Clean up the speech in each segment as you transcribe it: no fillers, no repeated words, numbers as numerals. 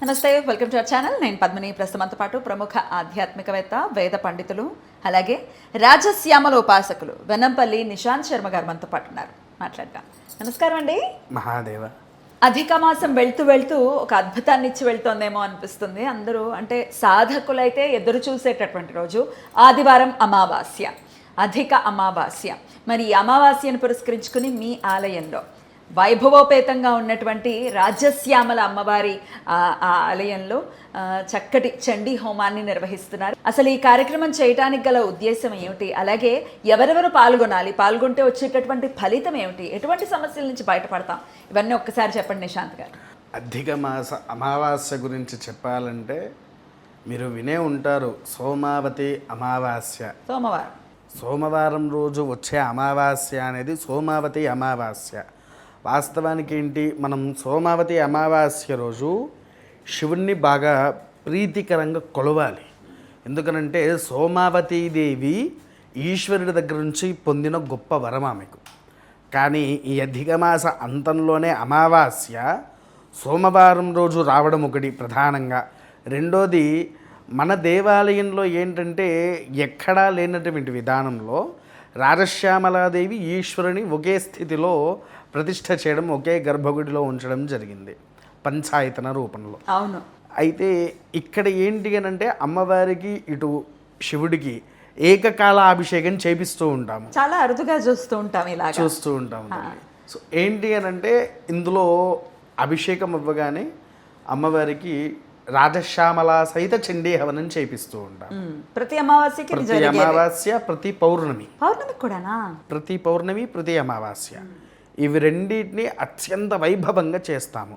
నమస్తే, welcome to our channel. నేను పద్మిని. ప్రస్తుతంతో పాటు ప్రముఖ ఆధ్యాత్మికవేత్త, వేద పండితులు, అలాగే రాజశ్యామల ఉపాసకులు వెన్నంపల్లి నిశాంత్ శర్మ గారు మనతో పాటు ఉన్నారు. మాట్లాడదాం. నమస్కారం అండి. మహాదేవ. అధిక మాసం వెళ్తూ వెళ్తూ ఒక అద్భుతాన్ని ఇచ్చి వెళ్తోందేమో అనిపిస్తుంది. అందరూ అంటే సాధకులైతే ఎదురు చూసేటటువంటి రోజు ఆదివారం అమావాస్య, అధిక అమావాస్య. మరి ఈ అమావాస్యను పురస్కరించుకుని మీ ఆలయంలో వైభవోపేతంగా ఉన్నటువంటి రాజశ్యామల అమ్మవారి ఆలయంలో చక్కటి చండీ హోమాన్ని నిర్వహిస్తున్నారు. అసలు ఈ కార్యక్రమం చేయడానికి గల ఉద్దేశం ఏమిటి, అలాగే ఎవరెవరు పాల్గొనాలి, పాల్గొంటే వచ్చేటటువంటి ఫలితం ఏమిటి, ఎటువంటి సమస్యల నుంచి బయటపడతాం, ఇవన్నీ ఒక్కసారి చెప్పండి నిశాంత్ గారు. అధిక మాస అమావాస్య గురించి చెప్పాలంటే మీరు వినే ఉంటారు, సోమావతి అమావాస్య. సోమవారం రోజు వచ్చే అమావాస్య అనేది సోమావతి అమావాస్య. వాస్తవానికి ఏంటి, మనం సోమావతి అమావాస్య రోజు శివుణ్ణి బాగా ప్రీతికరంగా కొలవాలి. ఎందుకనంటే సోమావతీదేవి ఈశ్వరుడి దగ్గర నుంచి పొందిన గొప్ప వరం ఆమెకు. కానీ ఈ అధిక మాస అంతంలోనే అమావాస్య సోమవారం రోజు రావడం ఒకటి ప్రధానంగా. రెండోది, మన దేవాలయంలో ఏంటంటే ఎక్కడా లేనటువంటి విధానంలో రాజశ్యామలాదేవి ఈశ్వరుని ఒకే స్థితిలో ప్రతిష్ఠ చేయడం, ఒకే గర్భగుడిలో ఉంచడం జరిగింది పంచాయతన రూపంలో. అవును. అయితే ఇక్కడ ఏంటి అని అంటే అమ్మవారికి ఇటు శివుడికి ఏకకాల అభిషేకం చేపిస్తూ ఉంటాము. చాలా అరుదుగా చూస్తూ ఉంటాము. సో ఏంటి అని అంటే ఇందులో అభిషేకం అవ్వగానే అమ్మవారికి రాజశ్యామల సహిత చండీ హవనం చేపిస్తూ ఉంటాం. ప్రతి అమావాస్య, ప్రతి పౌర్ణమి కూడానా? ప్రతి పౌర్ణమి, ప్రతి అమావాస్య, ఇవి రెండింటిని అత్యంత వైభవంగా చేస్తాము.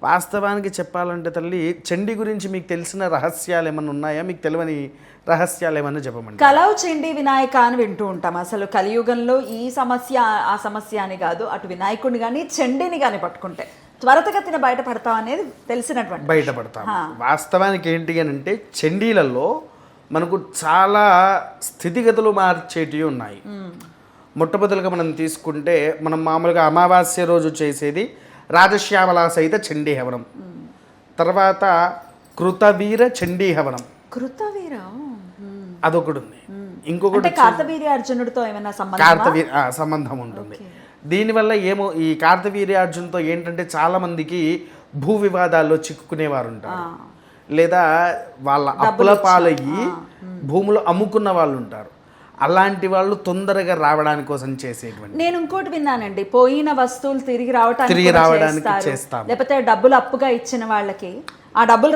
వాస్తవానికి చెప్పాలంటే తల్లి, చండీ గురించి మీకు తెలిసిన రహస్యాలు ఏమైనా ఉన్నాయా? మీకు తెలియని రహస్యాలు ఏమన్నా చెప్పమండి. కలవు చండీ వినాయక అని వింటూ ఉంటాం. అసలు కలియుగంలో ఈ సమస్య ఆ సమస్య అని కాదు, అటు వినాయకుడిని కానీ చండీని కానీ పట్టుకుంటే త్వరతగతిన బయటపడతాం అనేది తెలిసినటువంటి బయటపడతాం. వాస్తవానికి ఏంటి అని అంటే చండీలలో మనకు చాలా స్థితిగతులు మార్చేటివి ఉన్నాయి. మొట్టమొదటిగా మనం తీసుకుంటే, మనం మామూలుగా అమావాస్య రోజు చేసేది రాజశ్యామల సహిత చండీ హవనం. తర్వాత కృతవీర చండీ హవనం. అదొకటి ఉంది. ఇంకొకటి కార్తవీర్యార్జునుడితో ఏమైనా సంబంధం ఉంటుంది. దీనివల్ల ఏమో ఈ కార్తవీర్యార్జునుడితో ఏంటంటే చాలామందికి భూ వివాదాల్లో చిక్కుకునేవారు ఉంటారు, లేదా వాళ్ళ అప్పుల పాలయ్యి భూములు అమ్ముకున్న వాళ్ళు ఉంటారు. అలాంటి వాళ్ళు తొందరగా రావడానికి కోసం చేసేటువంటి. నేను ఇంకోటి విన్నానండి, పోయిన వస్తువులు తిరిగి రావడానికి చేస్తాం, లేకపోతే డబ్బులు అప్పుగా ఇచ్చిన వాళ్ళకి ఆ డబ్బులు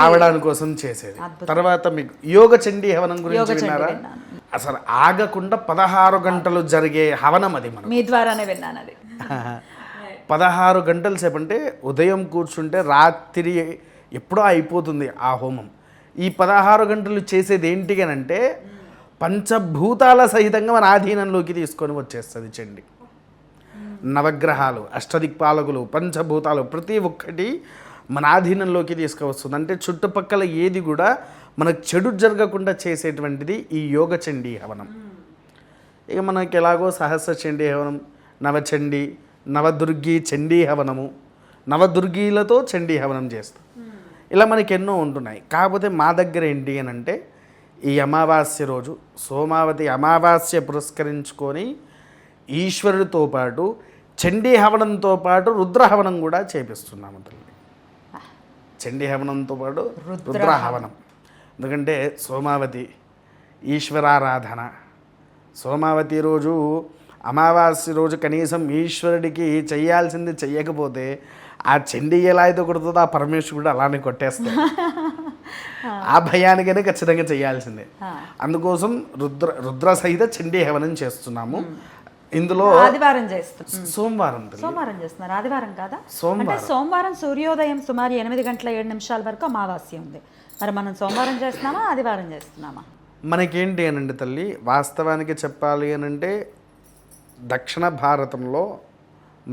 రావడానికి కోసం చేసేది. తర్వాత మీకు యోగ చండీ హవనం గురించి విన్నారా? అసలు ఆగకుండా 16 గంటలు జరిగే హవనం అది. మనం మీ ద్వారానే విన్నాను అది. 16 గంటల సేపు అంటే ఉదయం కూర్చుంటే రాత్రి ఎప్పుడో అయిపోతుంది ఆ హోమం. ఈ 16 గంటలు చేసేది ఏంటి అని అంటే పంచభూతాల సహితంగా మన ఆధీనంలోకి తీసుకొని వచ్చేస్తుంది చండి. నవగ్రహాలు, అష్టదిక్పాలకులు, పంచభూతాలు ప్రతి ఒక్కటి మన ఆధీనంలోకి తీసుకువస్తుంది. అంటే చుట్టుపక్కల ఏది కూడా మనకు చెడు జరగకుండా చేసేటువంటిది ఈ యోగ చండీ హవనం. ఇక మనకి ఎలాగో సహస్ర చండీ హవనం, నవచండీ, నవదుర్గి చండీ హవనము, నవదుర్గీలతో చండీ హవనం చేస్తాం. ఇలా మనకి ఎన్నో ఉంటున్నాయి. కాకపోతే మా దగ్గర ఏంటి అని అంటే ఈ అమావాస్య రోజు సోమావతి అమావాస్య పురస్కరించుకొని ఈశ్వరుడితో పాటు చండీ హవనంతో పాటు రుద్రహవనం కూడా చేపిస్తున్నాము తల్లి. చండీ హవనంతో పాటు రుద్రహవనం. ఎందుకంటే సోమావతి ఈశ్వరారాధన. సోమావతి రోజు అమావాస్య రోజు కనీసం ఈశ్వరుడికి చెయ్యాల్సింది చెయ్యకపోతే ఆ చండీ ఎలా అయితే కొడుతుందో ఆ పరమేశ్వరుడు అలానే కొట్టేస్తాడు. ఆ భయానికైనా ఖచ్చితంగా చేయాల్సిందే. అందుకోసం రుద్ర సహిత చండీ హవనం చేస్తున్నాము. ఇందులో సోమవారం చేస్తున్నారు, ఆదివారం కాదా? సోమవారం సూర్యోదయం సుమారు 8 గంటల 7 నిమిషాల వరకు అమావాస్య ఉంది. మరి మనం సోమవారం చేస్తున్నామా, ఆదివారం చేస్తున్నామా? మనకేంటి అనండి తల్లి, వాస్తవానికి చెప్పాలి అనంటే దక్షిణ భారతంలో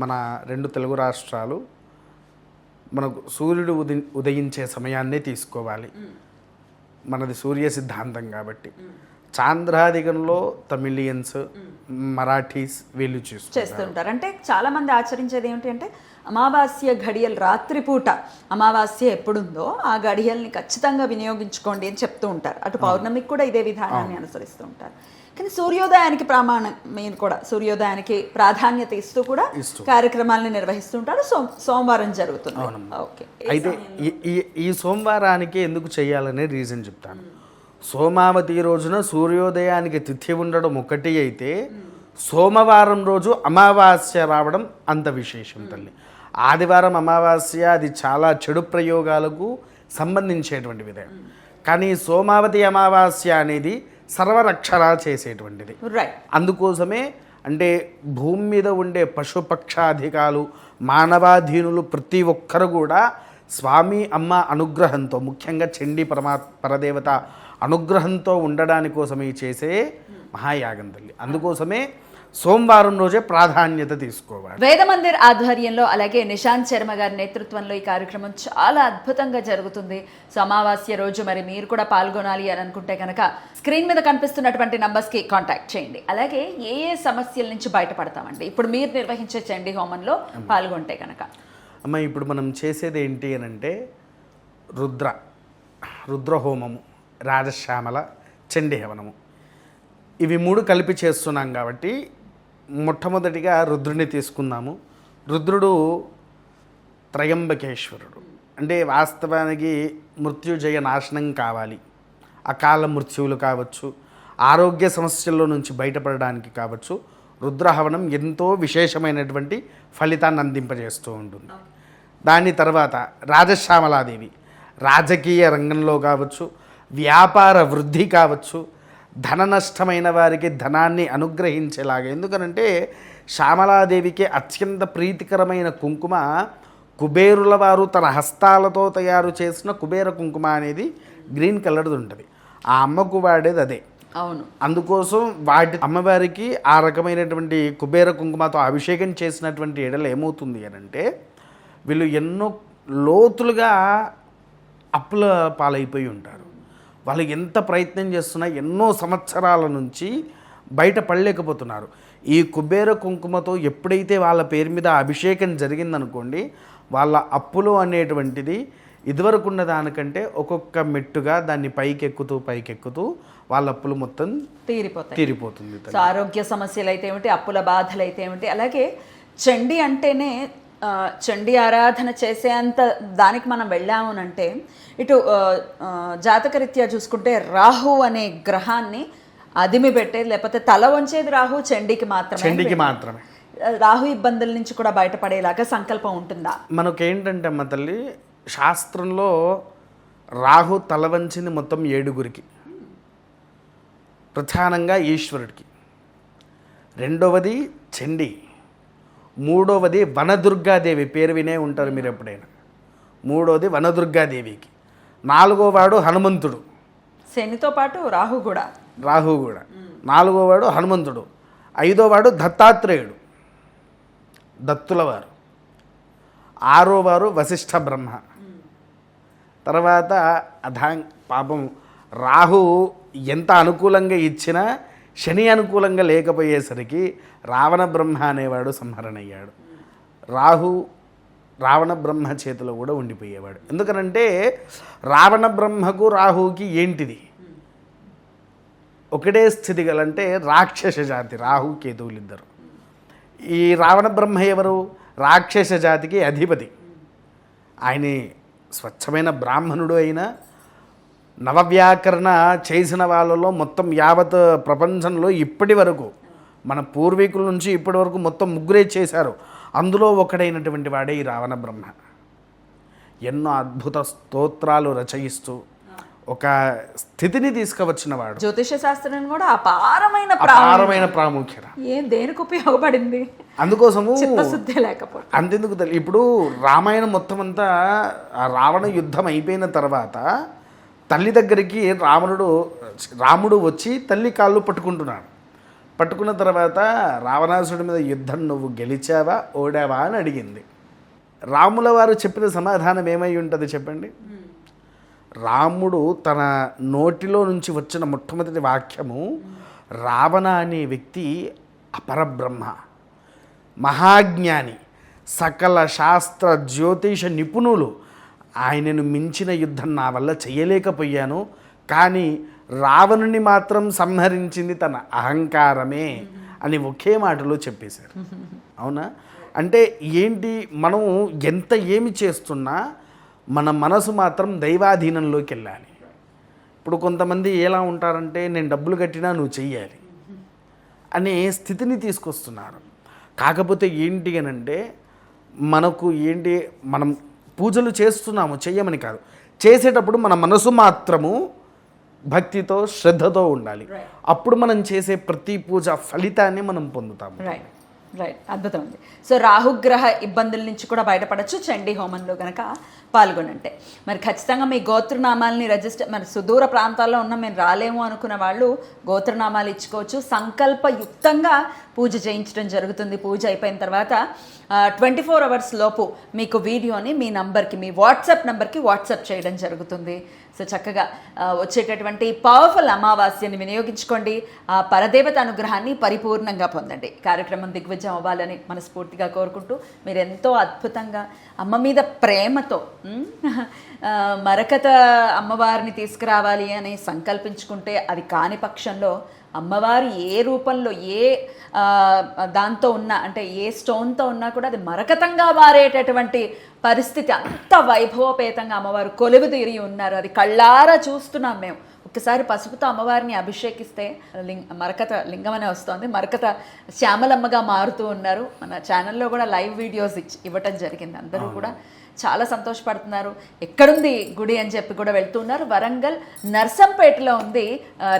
మన 2 తెలుగు రాష్ట్రాలు మనకు సూర్యుడు ఉదయించే సమయాన్నే తీసుకోవాలి. మనది సూర్య సిద్ధాంతం కాబట్టి చాంద్రాదిగంలో తమిళియన్స్, మరాఠీస్ వీళ్ళు చేస్తుంటారు. అంటే చాలా మంది ఆచరించేది ఏమిటి అంటే అమావాస్య ఘడియలు రాత్రిపూట అమావాస్య ఎప్పుడుందో ఆ ఘడియల్ని ఖచ్చితంగా వినియోగించుకోండి అని చెప్తూ ఉంటారు. అటు పౌర్ణమికి కూడా ఇదే విధానాన్ని అనుసరిస్తూ ఉంటారు. కానీ సూర్యోదయానికి ప్రమాణం మీరు కూడా సూర్యోదయానికి ప్రాధాన్యత ఇస్తూ కూడా కార్యక్రమాలను నిర్వహిస్తుంటారు. సోమవారం జరుగుతుంది. ఓకే, అయితే ఈ సోమవారానికి ఎందుకు చేయాలనే రీజన్ చెప్తాను. సోమావతి రోజున సూర్యోదయానికి తిథి ఉండడం ఒకటి అయితే సోమవారం రోజు అమావాస్య రావడం అంత విశేషం తల్లి. ఆదివారం అమావాస్య అది చాలా చెడు ప్రయోగాలకు సంబంధించేటువంటి విధం. కానీ సోమావతి అమావాస్య అనేది సర్వరక్షణ చేసేటువంటిది. అందుకోసమే అంటే భూమి మీద ఉండే పశుపక్షాధికాలు మానవాధీనులు ప్రతి ఒక్కరు కూడా స్వామి అమ్మ అనుగ్రహంతో, ముఖ్యంగా చండీ పరదేవత అనుగ్రహంతో ఉండడాని కోసమే చేసే మహాయాగం తల్లి. అందుకోసమే సోమవారం రోజే ప్రాధాన్యత తీసుకోవాలి. వేదమందిర్ ఆధ్వర్యంలో అలాగే నిశాంత్ శర్మ గారి నేతృత్వంలో ఈ కార్యక్రమం చాలా అద్భుతంగా జరుగుతుంది. సో అమావాస్య రోజు మరి మీరు కూడా పాల్గొనాలి అని అనుకుంటే కనుక స్క్రీన్ మీద కనిపిస్తున్నటువంటి నంబర్స్కి కాంటాక్ట్ చేయండి. అలాగే ఏ ఏ సమస్యల నుంచి బయటపడతామండి ఇప్పుడు మీరు నిర్వహించే చండీ హోమంలో పాల్గొంటే కనుక? అమ్మ, ఇప్పుడు మనం చేసేది ఏంటి అని అంటే రుద్రహోమము, రాజశ్యామల, చండీ హవనము, ఇవి 3 కలిపి చేస్తున్నాం. కాబట్టి మొట్టమొదటిగా రుద్రుని తీసుకుందాము. రుద్రుడు త్రయంబకేశ్వరుడు. అంటే వాస్తవానికి మృత్యుజయ నాశనం కావాలి, అకాల మృత్యువులు కావచ్చు, ఆరోగ్య సమస్యల్లో నుంచి బయటపడడానికి కావచ్చు, రుద్రహవనం ఎంతో విశేషమైనటువంటి ఫలితాన్ని అందింపజేస్తూ ఉంటుంది. దాని తర్వాత రాజశ్యామలాదేవి రాజకీయ రంగంలో కావచ్చు, వ్యాపార వృద్ధి కావచ్చు, ధన నష్టమైన వారికి ధనాన్ని అనుగ్రహించేలాగా. ఎందుకనంటే శ్యామలాదేవికి అత్యంత ప్రీతికరమైన కుంకుమ కుబేరుల వారు తన హస్తాలతో తయారు చేసిన కుబేర కుంకుమ అనేది గ్రీన్ కలర్ది ఉంటుంది. ఆ అమ్మకు వాడేది అదే. అవును. అందుకోసం వాటి అమ్మవారికి ఆ రకమైనటువంటి కుబేర కుంకుమతో అభిషేకం చేసినటువంటి ఎడలు ఏమవుతుంది అని అంటే వీళ్ళు ఎన్నో లోతులుగా అప్పుల పాలైపోయి ఉంటారు. వాళ్ళు ఎంత ప్రయత్నం చేస్తున్నా ఎన్నో సంవత్సరాల నుంచి బయటపడలేకపోతున్నారు. ఈ కుబేర కుంకుమతో ఎప్పుడైతే వాళ్ళ పేరు మీద అభిషేకం జరిగిందనుకోండి, వాళ్ళ అప్పులు అనేటువంటిది ఇదివరకున్న దానికంటే ఒక్కొక్క మెట్టుగా దాన్ని పైకెక్కుతూ వాళ్ళ అప్పులు మొత్తం తీరిపోతుంది. ఆరోగ్య సమస్యలు అయితే ఏమిటి, అప్పుల బాధలు అయితే ఏమిటి, అలాగే చండీ అంటేనే చండీ ఆరాధన చేసేంత దానికి మనం వెళ్ళామనంటే ఇటు జాతకరీత్యా చూసుకుంటే రాహు అనే గ్రహాన్ని అదిమి పెట్టేది, లేకపోతే తల వంచేది రాహు చండీకి మాత్రమే. రాహు ఇబ్బందుల నుంచి కూడా బయటపడేలాగా సంకల్పం ఉంటుందా? మనకేంటంటే అమ్మ తల్లి, శాస్త్రంలో రాహు తల వంచింది మొత్తం 7గురికి. ప్రధానంగా ఈశ్వరుడికి, రెండవది చండీ, మూడవది వనదుర్గాదేవి, పేరు వినే ఉంటారు మీరు ఎప్పుడైనా. మూడవది వనదుర్గాదేవికి, 4వవాడు హనుమంతుడు, శనితో పాటు రాహు కూడా, 4వవాడు హనుమంతుడు, 5వవాడు దత్తాత్రేయుడు, దత్తులవారు, 6వవారు వశిష్ఠ బ్రహ్మ. తర్వాత పాపం రాహు ఎంత అనుకూలంగా ఇచ్చినా శని అనుకూలంగా లేకపోయేసరికి రావణ బ్రహ్మ అనేవాడు సంహరణయ్యాడు. రావణ బ్రహ్మ చేతిలో కూడా ఉండిపోయేవాడు. ఎందుకనంటే రావణ బ్రహ్మకు రాహుకి ఏంటిది ఒకటే స్థితి గలంటే రాక్షస జాతి, రాహు కేతువులు ఇద్దరు. ఈ రావణ బ్రహ్మ ఎవరు? రాక్షస జాతికి అధిపతి. ఆయన స్వచ్ఛమైన బ్రాహ్మణుడు అయినా నవవ్యాకరణ చేసిన వాళ్ళలో మొత్తం యావత్ ప్రపంచంలో ఇప్పటి వరకు మన పూర్వీకుల నుంచి ఇప్పటి వరకు మొత్తం 3 చేశారు. అందులో ఒకడైనటువంటి వాడే ఈ రావణ బ్రహ్మ. ఎన్నో అద్భుత స్తోత్రాలు రచయిస్తూ ఒక స్థితిని తీసుకువచ్చిన వాడు. జ్యోతిష శాస్త్రం కూడా అపారమైన ప్రాముఖ్యత. దేనికి ఉపయోగపడింది? అందుకోసము చిత్తశుద్ధి లేకపోతే అంతెందుకు ఇప్పుడు రామాయణం మొత్తం అంతా ఆ రావణ యుద్ధం అయిపోయిన తర్వాత తల్లి దగ్గరికి రాముడు వచ్చి తల్లి కాళ్ళు పట్టుకున్న తర్వాత రావణాసుడి మీద యుద్ధం నువ్వు గెలిచావా ఓడావా అని అడిగింది. రాముల వారు చెప్పిన సమాధానం ఏమై ఉంటుంది చెప్పండి? రాముడు తన నోటిలో నుంచి వచ్చిన మొట్టమొదటి వాక్యము, రావణ అనే వ్యక్తి అపరబ్రహ్మ, మహాజ్ఞాని, సకల శాస్త్ర జ్యోతిష నిపుణులు, ఆయనను మించిన యుద్ధం నా వల్ల చేయలేకపోయాను, కానీ రావణుని మాత్రం సంహరించింది తన అహంకారమే అని ఒకే మాటలో చెప్పేశారు. అవునా? అంటే ఏంటి, మనం ఎంత ఏమి చేస్తున్నా మన మనసు మాత్రం దైవాధీనంలోకి వెళ్ళాలి. ఇప్పుడు కొంతమంది ఎలా ఉంటారంటే, నేను డబ్బులు కట్టినా నువ్వు చెయ్యాలి అనే స్థితిని తీసుకొస్తున్నారు. కాకపోతే ఏంటి అనంటే, మనకు ఏంటి, మనం పూజలు చేస్తున్నాము చెయ్యమని కాదు, చేసేటప్పుడు మన మనసు మాత్రము భక్తితో శ్రద్ధతో ఉండాలి. అప్పుడు మనం చేసే ప్రతి పూజ ఫలితాన్ని మనం పొందుతాము. రైట్, అద్భుతం ఉంది. సో రాహుగ్రహ ఇబ్బందుల నుంచి కూడా బయటపడచ్చు చండీ హోమంలో కనుక పాల్గొనంటే. మరి ఖచ్చితంగా మీ గోత్రనామాలని రిజిస్టర్, మరి సుదూర ప్రాంతాల్లో ఉన్న మేము రాలేము అనుకున్న వాళ్ళు గోత్రనామాలు ఇచ్చుకోవచ్చు. సంకల్పయుక్తంగా పూజ చేయించడం జరుగుతుంది. పూజ అయిపోయిన తర్వాత 24 hours లోపు మీకు వీడియోని మీ నంబర్కి, మీ వాట్సాప్ నెంబర్కి వాట్సాప్ చేయడం జరుగుతుంది. సో చక్కగా వచ్చేటటువంటి పవర్ఫుల్ అమావాస్యని వినియోగించుకోండి. ఆ పరదేవత అనుగ్రహాన్ని పరిపూర్ణంగా పొందండి. కార్యక్రమం దిగ్విజయం అవ్వాలని మనస్ఫూర్తిగా కోరుకుంటూ, మీరు ఎంతో అద్భుతంగా అమ్మ మీద ప్రేమతో మరకత అమ్మవారిని తీసుకురావాలి అని సంకల్పించుకుంటే, అది కాని పక్షంలో అమ్మవారు ఏ రూపంలో ఏ దాంతో ఉన్నా, అంటే ఏ స్టోన్తో ఉన్నా కూడా అది మరకతంగా మారేటటువంటి పరిస్థితి, అంత వైభవపేతంగా అమ్మవారు కొలువు తీరి ఉన్నారు. అది కళ్ళారా చూస్తున్నాం మేము. ఒక్కసారి పసుపుతో అమ్మవారిని అభిషేకిస్తే మరకత లింగం అనే వస్తుంది, మరకత శ్యామలమ్మగా మారుతూ ఉన్నారు. మన ఛానల్లో కూడా లైవ్ వీడియోస్ ఇవ్వటం జరిగింది. అందరూ కూడా చాలా సంతోషపడుతున్నారు. ఎక్కడుంది గుడి అని చెప్పి కూడా వెళ్తున్నారు. వరంగల్ నర్సంపేటలో ఉంది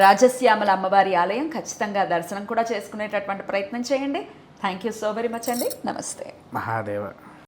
రాజశ్యామల అమ్మవారి ఆలయం. ఖచ్చితంగా దర్శనం కూడా చేసుకునేటటువంటి ప్రయత్నం చేయండి. Thank you so very much అండి. నమస్తే. మహాదేవ.